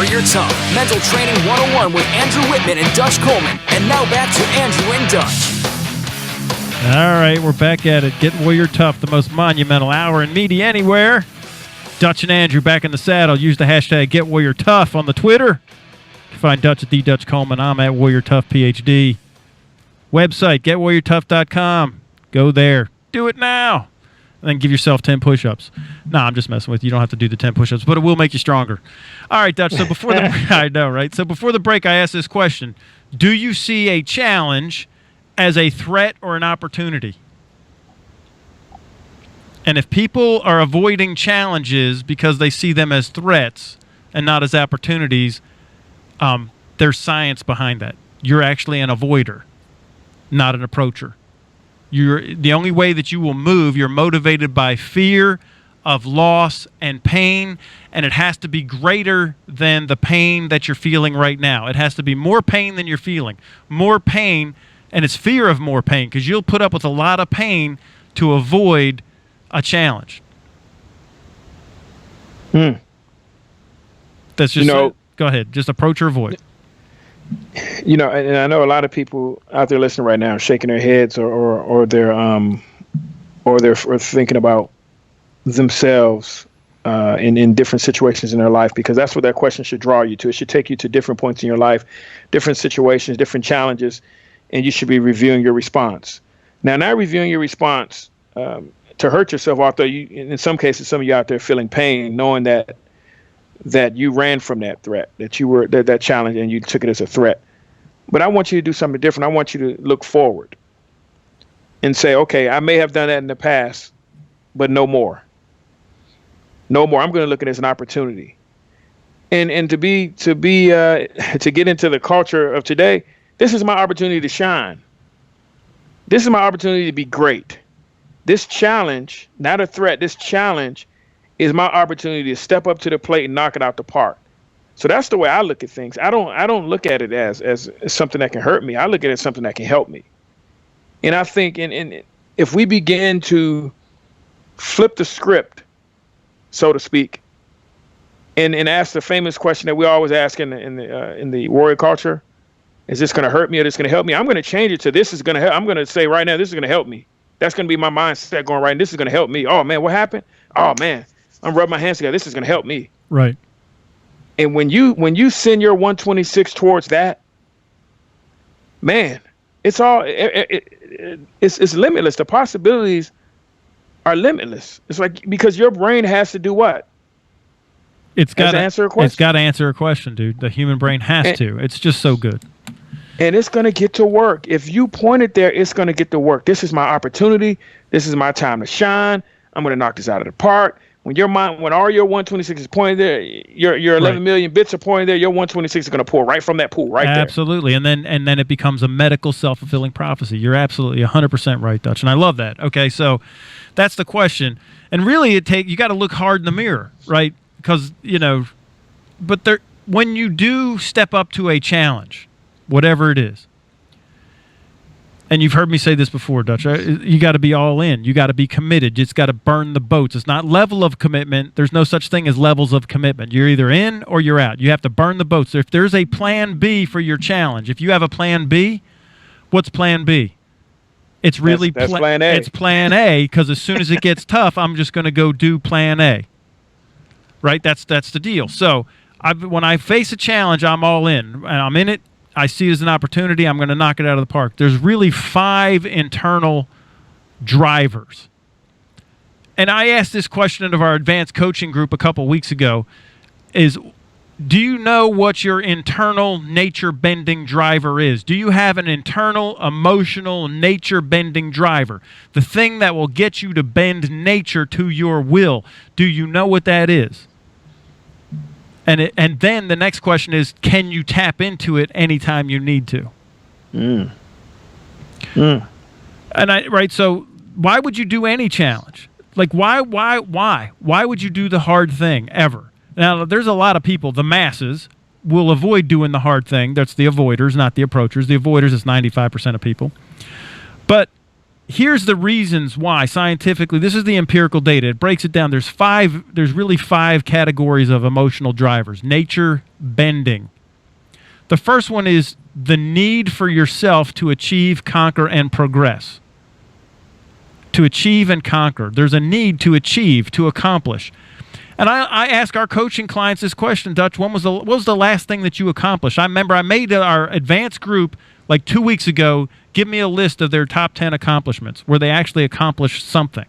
Warrior Tough, Mental Training 101 with Andrew Wittman and Dutch Coleman. And now back to Andrew and Dutch. All right, we're back at it. Get Warrior Tough, the most monumental hour in media anywhere. Dutch and Andrew back in the saddle. Use the hashtag Get Warrior Tough on the Twitter. You can find Dutch at the Dutch Coleman. I'm at Warrior Tough PhD. Website, getwarriortough.com. Go there. Do it now. And then give yourself 10 push-ups. No, I'm just messing with you. You don't have to do the 10 push-ups, but it will make you stronger. All right, Dutch, so before the I know, right? So before the break, I asked this question. Do you see a challenge as a threat or an opportunity? And if people are avoiding challenges because they see them as threats and not as opportunities, there's science behind that. You're actually an avoider, not an approacher. The only way that you will move, you're motivated by fear of loss and pain, and it has to be greater than the pain that you're feeling right now. It has to be more pain than you're feeling. More pain, and it's fear of more pain, because you'll put up with a lot of pain to avoid a challenge. That's just go ahead. Just approach or avoid. And I know a lot of people out there listening right now are shaking their heads or they're thinking about themselves in different situations in their life, because that's what that question should draw you to. It should take you to different points in your life, different situations, different challenges, and you should be reviewing your response. Now, not reviewing your response to hurt yourself, although in some cases, some of you out there feeling pain, knowing that you ran from that threat, that you were that challenge, and you took it as a threat. But I want you to do something different. I want you to look forward and say, okay, I may have done that in the past, but no more. No more. I'm going to look at it as an opportunity. And to get into the culture of today, this is my opportunity to shine. This is my opportunity to be great. This challenge, not a threat, this challenge is my opportunity to step up to the plate and knock it out the park. So that's the way I look at things. I don't look at it as something that can hurt me. I look at it as something that can help me. And I think if we begin to flip the script, so to speak, and ask the famous question that we always ask in the warrior culture, is this going to hurt me or this going to help me? I'm going to change it to this is going to help. I'm going to say right now, this is going to help me. That's going to be my mindset going right. And this is going to help me. Oh man, what happened? Oh man, I'm rubbing my hands together. This is going to help me. Right. And when you send your 126 towards that, man, it's limitless. The possibilities are limitless. It's like, because your brain has to do what? It's got to answer a question. It's got to answer a question, dude. The human brain has to. It's just so good. And it's going to get to work. If you point it there, it's going to get to work. This is my opportunity. This is my time to shine. I'm going to knock this out of the park. When all your 126 is pointed there, your 11 million bits are pointed there, your 126 is going to pour right from that pool right there. Absolutely. And then it becomes a medical self-fulfilling prophecy. You're absolutely 100% right, Dutch. And I love that. Okay, so that's the question. And really you got to look hard in the mirror, right? Because, but when you do step up to a challenge, whatever it is, and you've heard me say this before, Dutch, you got to be all in. You got to be committed. It's got to burn the boats. It's not level of commitment. There's no such thing as levels of commitment. You're either in or you're out. You have to burn the boats. If there's a plan B for your challenge, if you have a plan B, what's plan B? It's really that's plan A. It's plan A, because as soon as it gets tough, I'm just going to go do plan A. Right? That's the deal. So when I face a challenge, I'm all in, and I'm in it. I see it as an opportunity. I'm going to knock it out of the park. There's really 5 internal drivers. And I asked this question of our advanced coaching group a couple weeks ago, do you know what your internal nature-bending driver is? Do you have an internal, emotional, nature-bending driver? The thing that will get you to bend nature to your will. Do you know what that is? And then the next question is, can you tap into it anytime you need to? So why would you do any challenge? Like, why would you do the hard thing ever? Now, there's a lot of people, the masses, will avoid doing the hard thing. That's the avoiders, not the approachers. The avoiders is 95% of people. But here's the reasons why scientifically. This is the empirical data. It breaks it down. There's really five categories of emotional drivers. Nature bending. The first one is the need for yourself to achieve, conquer, and progress. To achieve and conquer. There's a need to achieve, to accomplish. And I ask our coaching clients this question, Dutch, what was the last thing that you accomplished? I remember I made our advanced group like 2 weeks ago give me a list of their top 10 accomplishments where they actually accomplished something.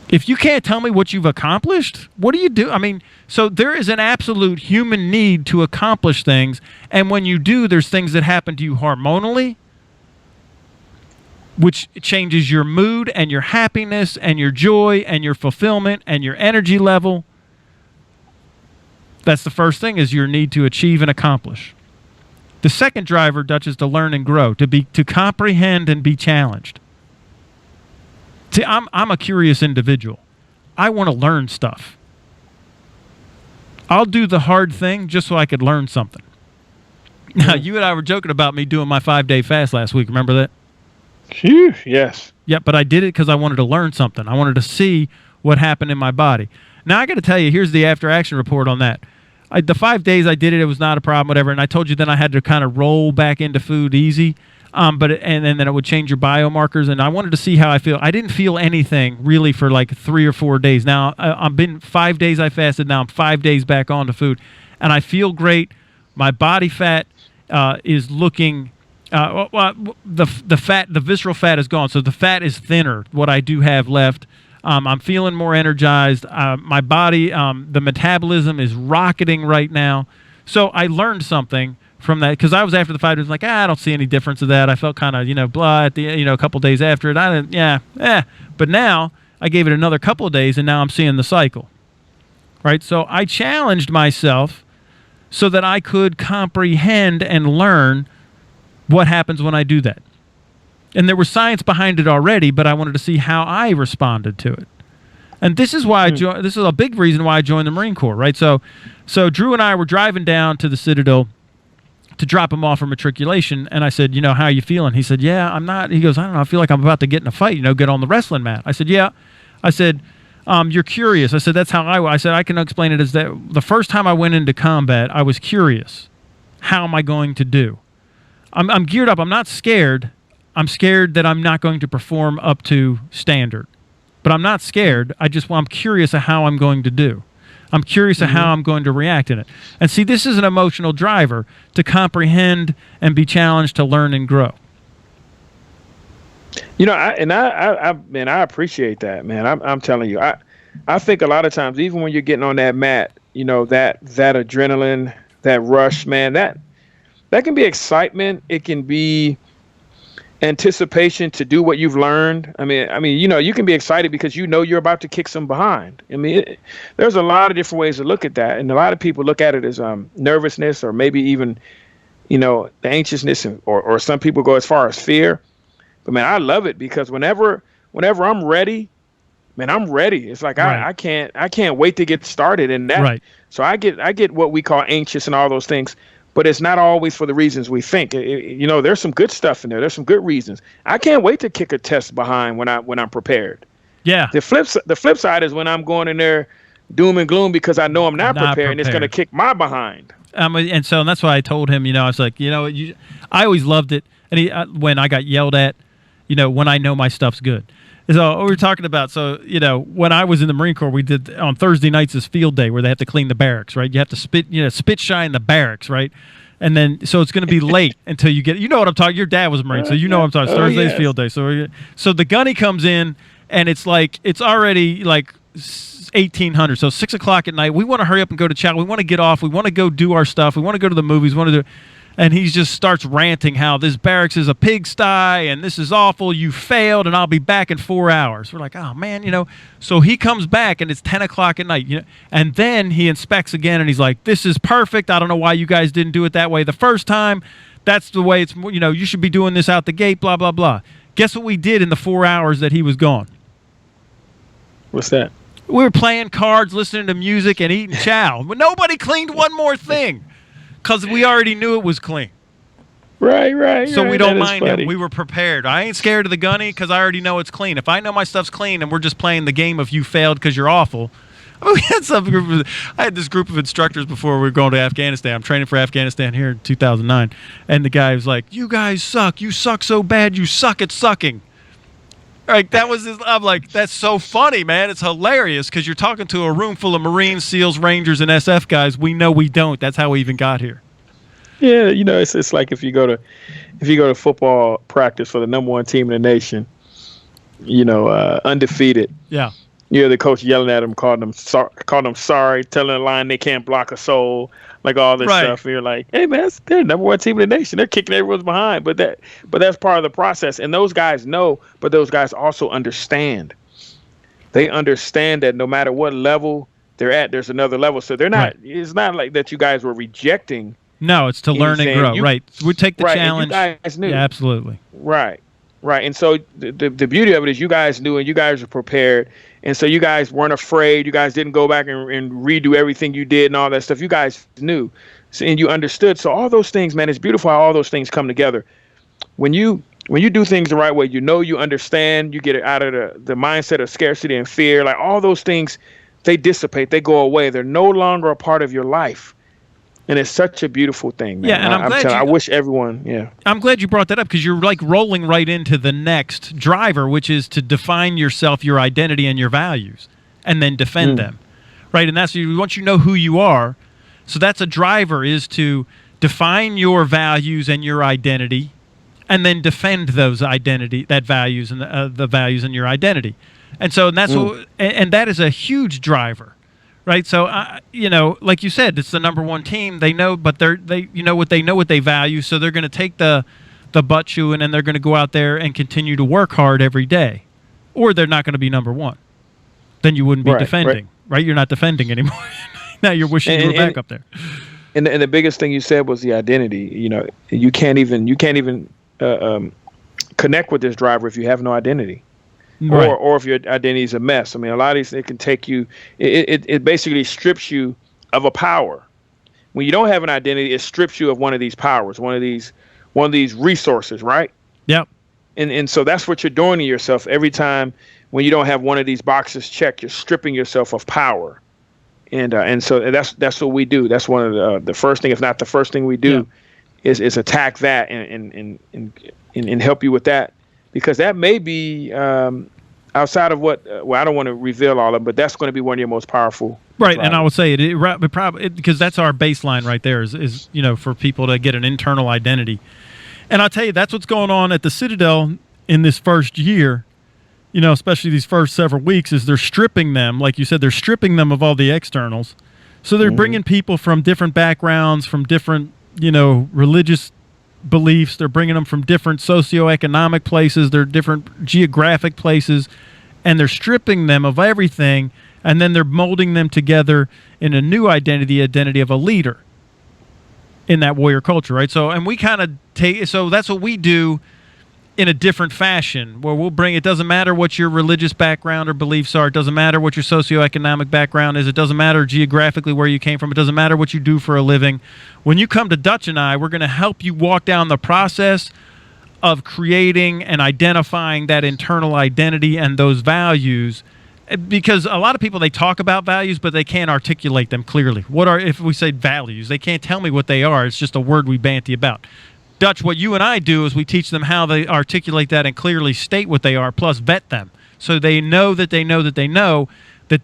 If you can't tell me what you've accomplished, what do you do? I mean, so there is an absolute human need to accomplish things, and when you do, there's things that happen to you hormonally, which changes your mood and your happiness and your joy and your fulfillment and your energy level. That's the first thing, is your need to achieve and accomplish. The second driver, Dutch, is to learn and grow, to comprehend and be challenged. See, I'm a curious individual. I want to learn stuff. I'll do the hard thing just so I could learn something. Now, you and I were joking about me doing my 5-day fast last week. Remember that? Phew, yes. Yeah, but I did it because I wanted to learn something. I wanted to see what happened in my body. Now, I got to tell you, here's the after-action report on that. The 5 days I did it, it was not a problem, whatever. And I told you then I had to kind of roll back into food easy. And then it would change your biomarkers. And I wanted to see how I feel. I didn't feel anything really for like 3 or 4 days. Now, I've been 5 days I fasted. Now I'm 5 days back onto food. And I feel great. My body fat is looking... the visceral fat is gone. So the fat is thinner, what I do have left. I'm feeling more energized. My body, the metabolism is rocketing right now. So I learned something from that, because I was after the 5 days like, I don't see any difference of that. I felt kind of, blah at the, a couple days after it. I didn't, But now I gave it another couple of days, and now I'm seeing the cycle. Right? So I challenged myself so that I could comprehend and learn what happens when I do that. And there was science behind it already, but I wanted to see how I responded to it. And this is why this is a big reason why I joined the Marine Corps, right? So Drew and I were driving down to the Citadel to drop him off for matriculation, and I said, how are you feeling? He said, yeah, I'm not. He goes, I don't know, I feel like I'm about to get in a fight, get on the wrestling mat. I said, yeah. I said, you're curious. I said, that's how I said, I can explain it as that the first time I went into combat, I was curious. How am I going to do? I'm geared up. I'm not scared. I'm scared that I'm not going to perform up to standard. But I'm not scared. I'm curious of how I'm going to do. I'm curious of how I'm going to react in it. And see, this is an emotional driver to comprehend and be challenged to learn and grow. I appreciate that, man. I'm telling you, I think a lot of times, even when you're getting on that mat, that adrenaline, that rush, man, that can be excitement. It can be anticipation to do what you've learned. I mean, you can be excited because you're about to kick some behind. There's a lot of different ways to look at that, and a lot of people look at it as nervousness, or maybe even, the anxiousness, or some people go as far as fear. But man, I love it because whenever I'm ready, man, I'm ready. It's like right. I can't wait to get started, and that. Right. So I get what we call anxious and all those things. But it's not always for the reasons we think. There's some good stuff in there. There's some good reasons. I can't wait to kick a test behind when I'm prepared. Yeah. The flip side is when I'm going in there doom and gloom because I know I'm not prepared, and it's going to kick my behind. And that's why I told him. I was like, I always loved it. And when I got yelled at, when I know my stuff's good. So what we're talking about, when I was in the Marine Corps, we did on Thursday nights this field day where they have to clean the barracks, right? You have to spit shine the barracks, right? And then, so it's going to be late until you get, what I'm talking. Your dad was a Marine, so what I'm talking. Thursday's field day. So the gunny comes in, and it's already like 1800. So 6 o'clock at night. We want to hurry up and go to chow. We want to get off. We want to go do our stuff. We want to go to the movies. And he just starts ranting how this barracks is a pigsty and this is awful. You failed, and I'll be back in 4 hours. We're like, oh, man, So he comes back, and it's 10 o'clock at night. And then he inspects again, and he's like, this is perfect. I don't know why you guys didn't do it that way the first time. That's the way it's, you should be doing this out the gate, blah, blah, blah. Guess what we did in the 4 hours that he was gone? What's that? We were playing cards, listening to music, and eating chow. But nobody cleaned one more thing. Because we already knew it was clean. Right. So we That don't is mind funny. him. We were prepared. I ain't scared of the gunny because I already know it's clean. If I know my stuff's clean and we're just playing the game of you failed because you're awful. I had this group of instructors before we were going to Afghanistan. I'm training for Afghanistan here in 2009. And the guy was like, you guys suck. You suck so bad. You suck at sucking. Like, that was his, I'm like, that's so funny, man. It's hilarious because you're talking to a room full of Marines, SEALs, Rangers, and SF guys. We know we don't. That's how we even got here. Yeah, it's like if you go to football practice for the number one team in the nation, undefeated. Yeah. You hear the coach yelling at them, calling them sorry, telling the line they can't block a soul, like all this stuff. And you're like, hey man, they're the number one team in the nation. They're kicking everyone's behind, but that's part of the process. And those guys know, but those guys also understand. They understand that no matter what level they're at, there's another level. So they're not. Right. It's not like that you guys were rejecting. No, it's to learn and grow. Right. We take the challenge. And you guys knew. Yeah, absolutely. Right. And so the beauty of it is you guys knew and you guys were prepared. And so you guys weren't afraid. You guys didn't go back and redo everything you did and all that stuff. You guys knew and you understood. So all those things, man, it's beautiful how all those things come together. When you do things the right way, you understand, you get it out of the mindset of scarcity and fear. Like all those things, they dissipate, they go away. They're no longer a part of your life. And it's such a beautiful thing, man. Yeah, and I'm glad I wish everyone, yeah. I'm glad you brought that up because you're like rolling right into the next driver, which is to define yourself, your identity, and your values, and then defend them, right? And that's once you know who you are. So that's a driver, is to define your values and your identity, and then defend those values and the values and your identity. And so that's and that is a huge driver. Right, so like you said, it's the number one team. They know, but they know what they value. So they're going to take the butt chewing, and they're going to go out there and continue to work hard every day, or they're not going to be number one. Then you wouldn't be defending, right? You're not defending anymore. Now you're wishing you were back up there. And the biggest thing you said was the identity. You can't even connect with this driver if you have no identity. Right. Or if your identity is a mess. I mean, a lot of these, it can take you, it basically strips you of a power. When you don't have an identity, it strips you of one of these powers, one of these resources, right? Yep. And so that's what you're doing to yourself every time when you don't have one of these boxes checked. You're stripping yourself of power, and so that's what we do. That's one of the first thing, if not the first thing we do, is attack that and help you with that. Because that may be outside of what. Well, I don't want to reveal all of them, but that's going to be one of your most powerful. Right, drivers. And I would say it probably because that's our baseline right there. Is for people to get an internal identity, and I'll tell you that's what's going on at the Citadel in this first year. Especially these first several weeks, is they're stripping them, like you said, they're stripping them of all the externals. So they're bringing people from different backgrounds, from different religious beliefs. They're bringing them from different socioeconomic places. They're different geographic places, and they're stripping them of everything, and then they're molding them together in a new identity of a leader in that warrior culture, right? So, and we kind of so that's what we do in a different fashion, where we'll bring, it doesn't matter what your religious background or beliefs are, it doesn't matter what your socioeconomic background is, it doesn't matter geographically where you came from, it doesn't matter what you do for a living. When you come to Dutch and I, we're going to help you walk down the process of creating and identifying that internal identity and those values, because a lot of people, they talk about values, but they can't articulate them clearly. If we say values, they can't tell me what they are. It's just a word we banty about. Dutch, what you and I do is we teach them how they articulate that and clearly state what they are, plus vet them. So they know that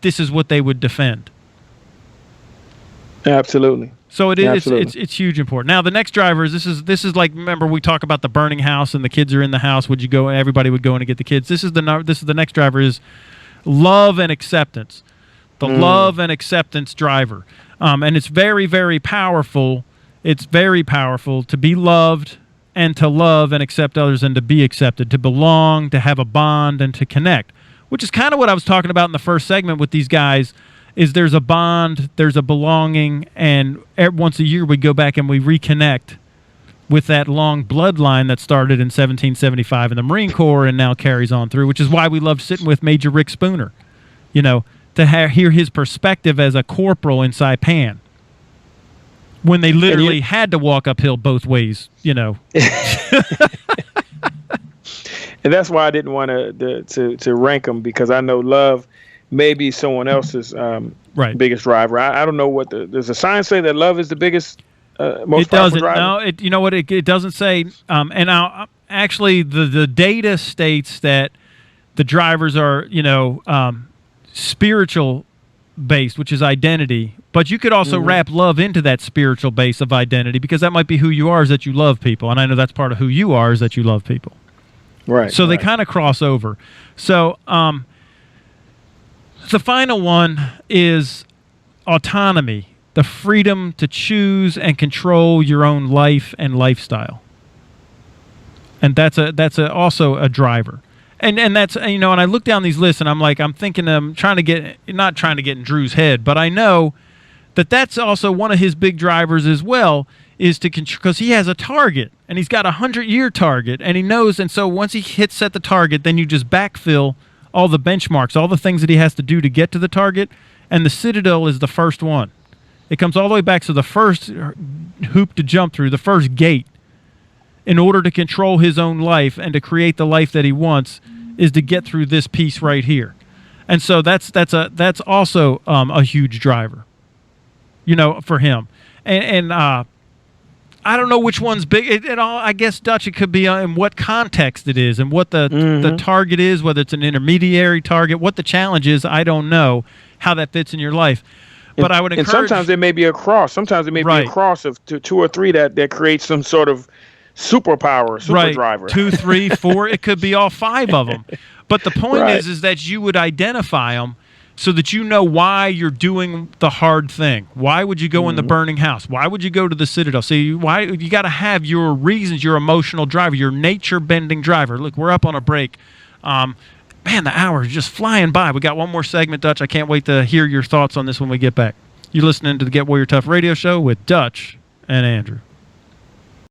this is what they would defend. Absolutely. So it's huge important. Now the next driver is this is like, remember we talk about the burning house and the kids are in the house. Would you go? Everybody would go in to get the kids. This is the next driver is love and acceptance. The love and acceptance driver, and it's very, very powerful. It's very powerful to be loved and to love and accept others and to be accepted, to belong, to have a bond, and to connect, which is kind of what I was talking about in the first segment with these guys, is there's a bond, there's a belonging, and once a year we go back and we reconnect with that long bloodline that started in 1775 in the Marine Corps and now carries on through, which is why we loved sitting with Major Rick Spooner, to hear his perspective as a corporal in Saipan. when they literally had to walk uphill both ways, And that's why I didn't want to rank them, because I know love may be someone else's biggest driver. I don't know what does the science say that love is the biggest most powerful driver? No, you know what? It doesn't say. And now, actually, the data states that the drivers are spiritual based, which is identity. But you could also wrap love into that spiritual base of identity, because that might be who you are, is that you love people, and I know that's part of who you are, is that you love people. Right. So they kind of cross over. So the final one is autonomy, the freedom to choose and control your own life and lifestyle. And that's also a driver. And that's, and I look down these lists and I'm thinking, not trying to get in Drew's head, but I know that's also one of his big drivers as well, is to control, because he has a target and he's got a 100-year target, and he knows, and so once he set the target, then you just backfill all the benchmarks, all the things that he has to do to get to the target, and the Citadel is the first one. It comes all the way back to the first hoop to jump through, the first gate, in order to control his own life and to create the life that he wants, is to get through this piece right here. And so that's also a huge driver, for him. And I don't know which one's big. I guess, Dutch, it could be in what context it is and what the target is, whether it's an intermediary target, what the challenge is. I don't know how that fits in your life. But I would encourage. And sometimes it may be a cross. Sometimes it may be a cross of two or three that creates some sort of superpower, super driver. 2, 3, 4. It could be all 5 of them. But the point is that you would identify them so that you know why you're doing the hard thing. Why would you go in the burning house? Why would you go to the Citadel? See, why you got to have your reasons, your emotional driver, your nature-bending driver. Look, we're up on a break. Man, the hour is just flying by. We got one more segment, Dutch. I can't wait to hear your thoughts on this when we get back. You're listening to the Get Warrior Tough radio show with Dutch and Andrew.